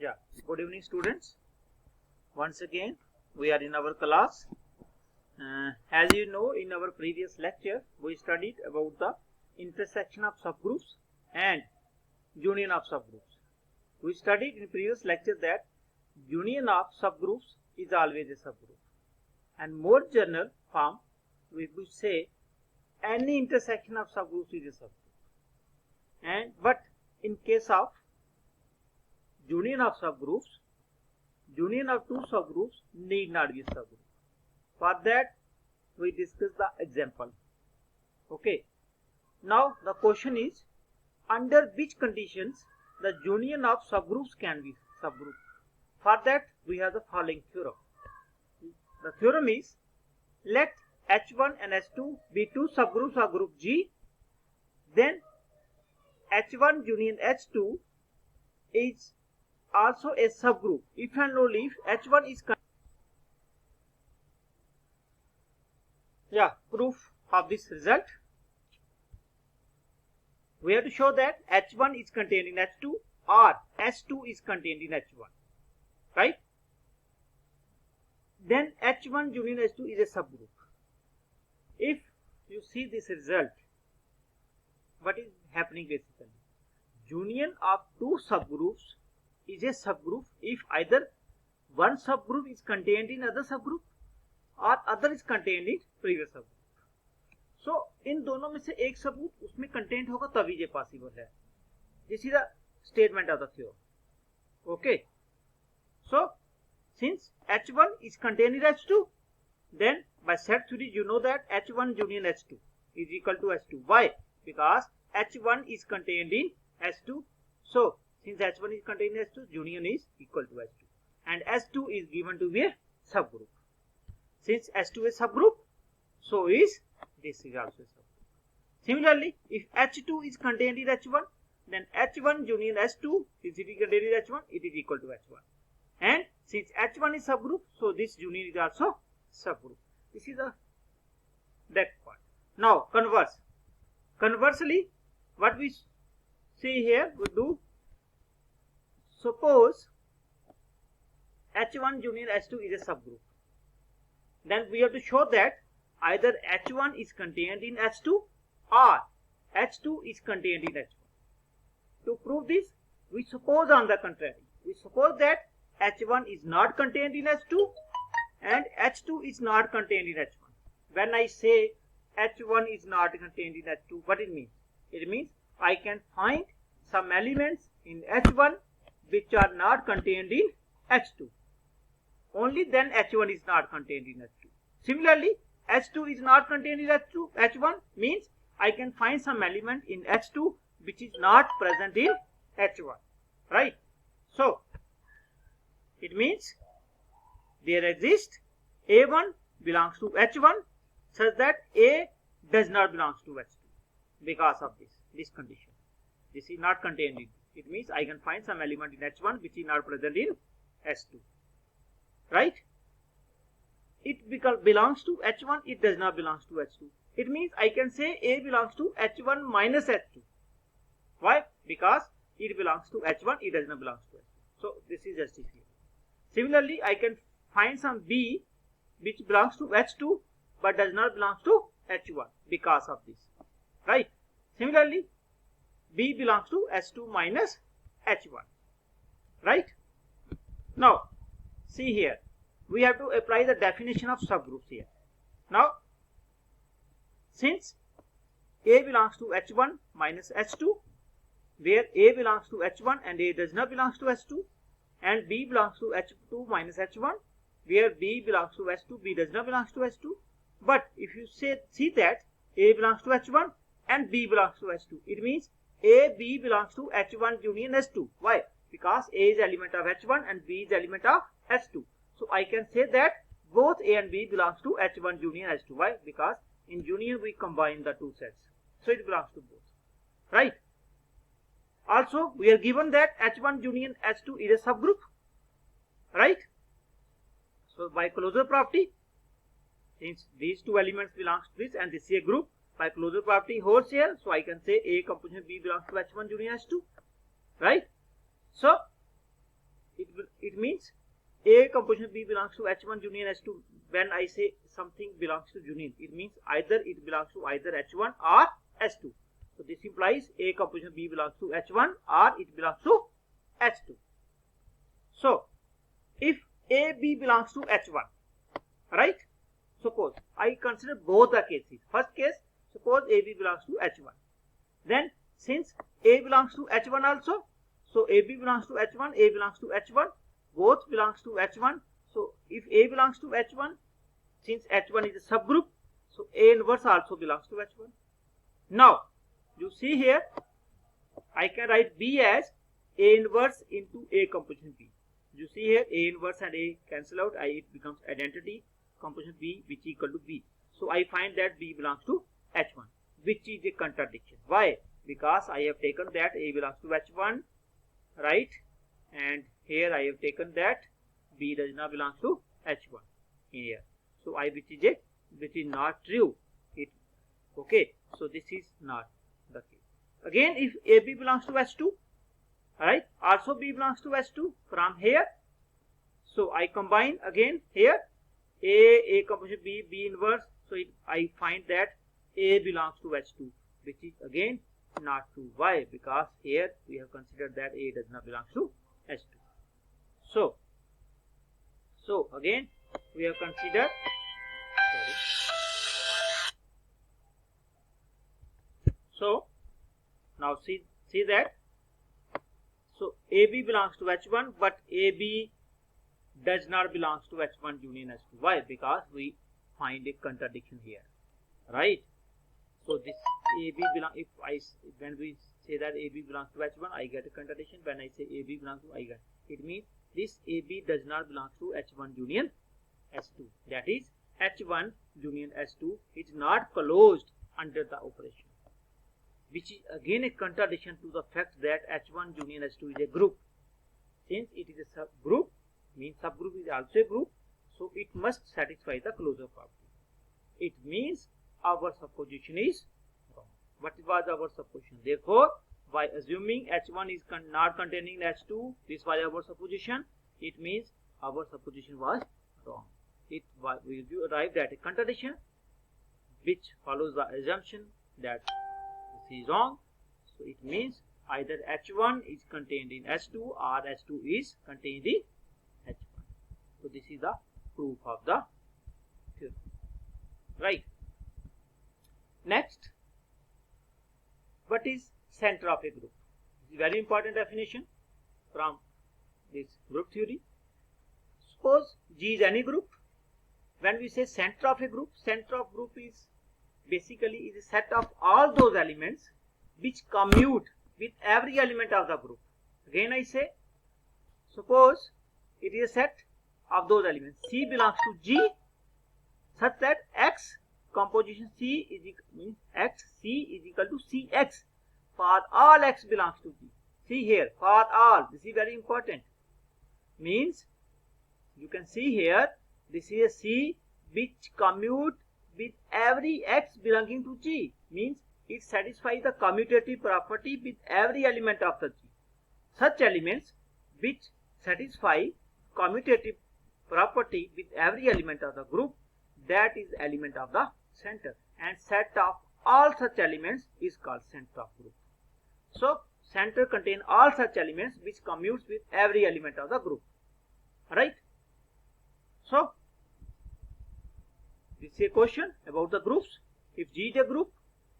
Yeah, good evening students. Once again we are in our class. As you know, in our previous lecture we studied about the intersection of subgroups and union of subgroups. We studied in previous lecture that union of subgroups is always a subgroup, and more general form we would say any intersection of subgroups is a subgroup. But in case of union of subgroups, union of two subgroups need not be a subgroup. For that we discuss the example. Okay. Now the question is, under which conditions the union of subgroups can be subgroup? For that we have the following theorem. The theorem is, let H1 and H2 be two subgroups of group G, then H1 union H2 is also a subgroup if and only if H1 is proof of this result. We have to show that H1 is contained in H2 or H2 is contained in H1, right? Then H1 union H2 is a subgroup. If you see this result, what is happening basically? Union of two subgroups is a subgroup if either one subgroup is contained in other subgroup और other is contained in previous subgroup. So इन दोनों में से एक subgroup उसमें content होगा तभी ये पॉसिबल है. This is the statement of the theorem. Okay. So since H1 is contained in H2, then by set theory you know that H1 union H2 is equal to H2. Why? Because H1 is contained in H2. So since H1 is contained in H2, union is equal to H2, and H2 is given to be a subgroup. Since H2 is subgroup, so is this is also a subgroup. Similarly, if H2 is contained in H1, then H1 union H2 is contained in H1, it is equal to H1. And since H1 is subgroup, so this union is also subgroup. This is that part. Now converse. Conversely, what we see here, we do suppose H1 union H2 is a subgroup. Then we have to show that either H1 is contained in H2 or H2 is contained in H1. To prove this, we suppose on the contrary. We suppose that H1 is not contained in H2 and H2 is not contained in H1. When I say H1 is not contained in H2, what it means? It means I can find some elements in H1 which are not contained in H2. Only then H1 is not contained in H2. Similarly, H2 is not contained in H1 means I can find some element in H2 which is not present in H1, right? So it means there exists A1 belongs to H1 such that A does not belong to H2 because of this condition. This is not contained in. It means I can find some element in H1 which is not present in H2. Right? It belongs to H1, it does not belong to H2. It means I can say A belongs to H1 minus H2. Why? Because it belongs to H1, it does not belong to H2. So this is justified. Similarly, I can find some B which belongs to H2 but does not belong to H1 because of this. Right? Similarly, B belongs to H2 minus H1. Right? Now, see here, we have to apply the definition of subgroups here. Now, since A belongs to H1 minus H2, where A belongs to H1 and A does not belong to H2, and B belongs to H2 minus H1, where B belongs to H2, B does not belong to H2. But if you see that A belongs to H1 and B belongs to H2, it means A, B belongs to H1 union H2. Why? Because A is element of H1 and B is element of H2. So I can say that both A and B belongs to H1 union H2. Why? Because in union we combine the two sets. So it belongs to both. Right? Also, we are given that H1 union H2 is a subgroup. Right? So by closure property, since these two elements belongs to this and this is a group, by closure property holds here, so I can say A composition B belongs to H1 union H2. Right? So it means A composition B belongs to H1 union H2. When I say something belongs to union, it means either it belongs to either H1 or H2. So this implies A composition B belongs to H1 or it belongs to H2. So if AB belongs to H1, right? Suppose I consider both the cases. First case, suppose AB belongs to H1. Then since A belongs to H1 also, so AB belongs to H1, A belongs to H1, both belongs to H1. So if A belongs to H1, since H1 is a subgroup, so A inverse also belongs to H1. Now you see here, I can write B as A inverse into A composition B. You see here, A inverse and A cancel out, it becomes identity composition B which is equal to B. So I find that B belongs to H1, which is a contradiction. Why? Because I have taken that A belongs to H1, right? And here I have taken that B does not belong to H1 in here. So which is not true. Okay. So this is not the case. Again, if AB belongs to H2, right? Also B belongs to H2 from here. So I combine again here A composition B inverse. So I find that A belongs to H2, which is again not true. Why? Because here we have considered that A does not belong to H2. So again we have considered, so now see that, so AB belongs to H1, but AB does not belong to H1 union H2. Why? Because we find a contradiction here, right? So this AB belongs, when we say that AB belongs to H1, I get a contradiction. When I say AB belongs to, I get, it means this AB does not belong to H1 union H2. That is, H1 union H2 is not closed under the operation, which is again a contradiction to the fact that H1 union H2 is a group. Since it is a subgroup, means subgroup is also a group, so it must satisfy the closure property. It means our supposition is wrong. What was our supposition? Therefore, by assuming H1 is not containing H2, this was our supposition. It means our supposition was wrong. We arrived at a contradiction which follows the assumption that this is wrong. So it means either H1 is contained in H2 or H2 is contained in H1. So this is the proof of the theorem, right? Next, what is center of a group? This is very important definition from this group theory. Suppose G is any group. When we say center of a group is basically a set of all those elements which commute with every element of the group. Again I say, suppose it is a set of those elements. C belongs to G such that X composition C is equal to Cx for all X belongs to G. See here, for all, this is very important. Means you can see here, this is a C which commute with every X belonging to G. Means it satisfies the commutative property with every element of the G. Such elements which satisfy commutative property with every element of the group, that is element of the center, and set of all such elements is called center of group. So center contain all such elements which commutes with every element of the group, right? So this is a question about the groups. If G is a group,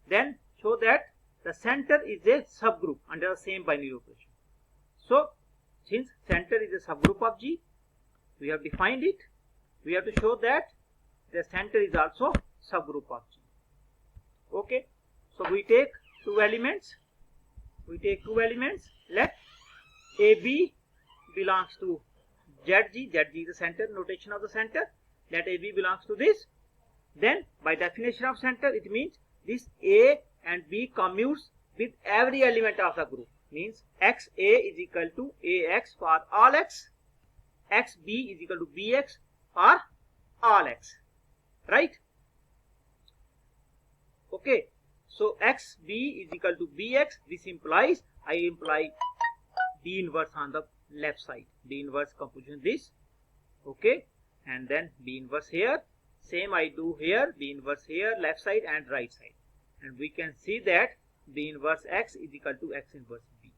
then show that the center is a subgroup under the same binary operation. So since center is a subgroup of G, we have defined it. We have to show that the center is also subgroup of G. Okay, so we take two elements. Let AB belongs to ZG. ZG is the center, notation of the center. Let AB belongs to this. Then by definition of center, it means this A and B commutes with every element of the group. Means XA is equal to AX for all X. XB is equal to BX for all X. Right? Okay. So XB is equal to BX. This implies I imply B inverse on the left side. B inverse composition this. Okay, and then B inverse here. Same I do here. B inverse here, left side and right side. And we can see that B inverse X is equal to X inverse B.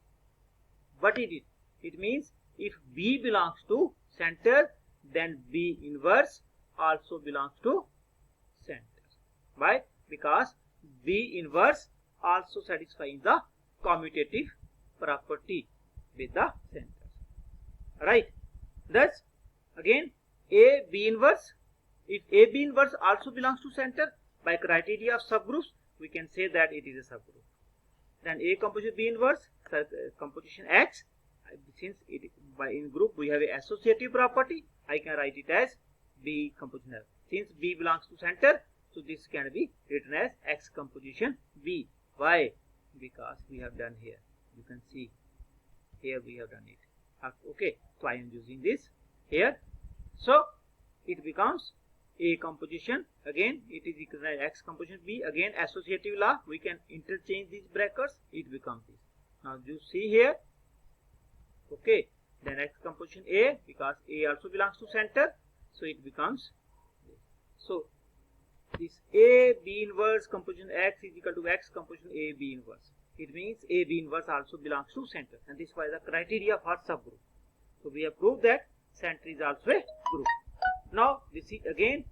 What it is? It means if B belongs to center, then B inverse also belongs to center. Why? Because B inverse also satisfying the commutative property with the centers. Right? Thus, again, A B inverse. If A B inverse also belongs to center, by criteria of subgroups, we can say that it is a subgroup. Then A composition B inverse, composition X. Since it by in group we have a associative property, I can write it as B composition X. Since B belongs to center, so this can be written as X composition B. Why? Because we have done here. You can see here we have done it. Okay, so I am using this here. So it becomes A composition. Again, it is equal to X composition B. Again, associative law. We can interchange these brackets. It becomes this. Now you see here. Okay, then X composition A, because A also belongs to center, so it becomes this. So this A B inverse composition X is equal to X composition A B inverse. It means A B inverse also belongs to center, and this was the criteria for subgroup. So we have proved that center is also a group. Now we see again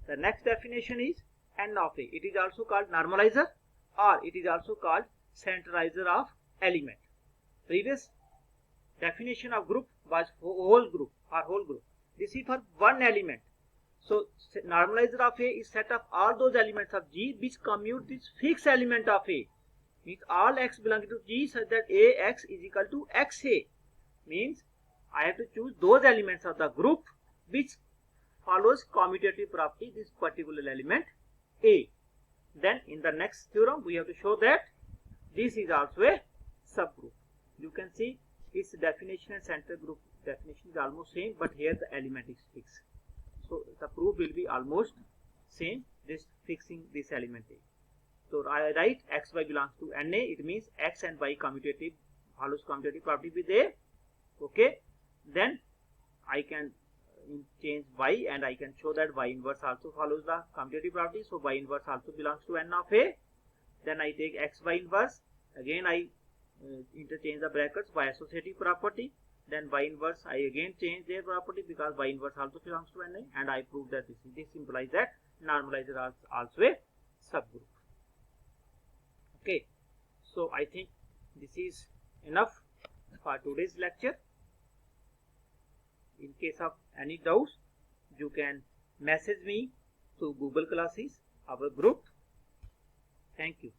the next definition is N of A. It is also called normalizer, or it is also called centralizer of element. Previous definition of group was for whole group or whole group. This is for one element. So normalizer of A is set of all those elements of G which commute this fixed element of A. Means all X belonging to G such that AX is equal to XA. Means I have to choose those elements of the group which follows commutative property, this particular element A. Then in the next theorem we have to show that this is also a subgroup. You can see its definition and center group definition is almost same, but here the element is fixed. So the proof will be almost same, this fixing this element A. So I write XY belongs to NA. It means X and Y commutative follows commutative property with A. Okay, then I can change Y and I can show that Y inverse also follows the commutative property. So Y inverse also belongs to N of A. Then I take XY inverse. Again I interchange the brackets by associative property. Then Y inverse I again change their property because Y inverse also belongs to NA, and I prove that this implies that normalizer is also a subgroup. Okay, so I think this is enough for today's lecture. In case of any doubts, you can message me through Google Classes, our group. Thank you.